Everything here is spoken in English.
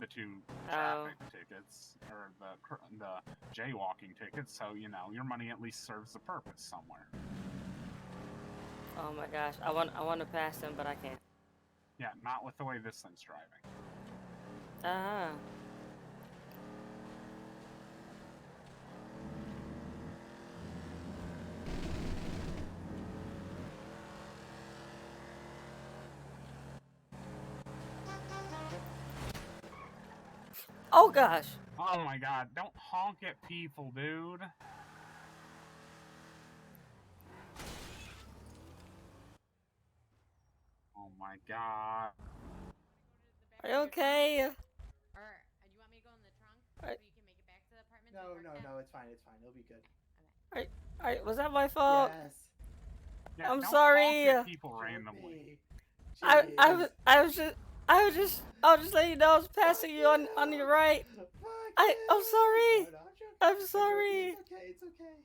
the two Oh. traffic tickets or the jaywalking tickets. So your money at least serves the purpose somewhere. Oh my gosh. I want to pass him, but I can't. Yeah, not with the way this thing's driving. Uh-huh. Oh gosh. Oh my god, don't honk at people, dude. Oh my god. Are you okay? Or do you want me to go in the trunk so Are, you can make it back to the apartment? No, it's fine. It's fine. It'll be good. are, was that my fault? Yes. Yeah, I'm don't sorry. honk at people randomly. I was just letting you know I was passing you on your right. Fuck I'm you. sorry. No, I'm I'm sorry. joking. It's okay. It's okay.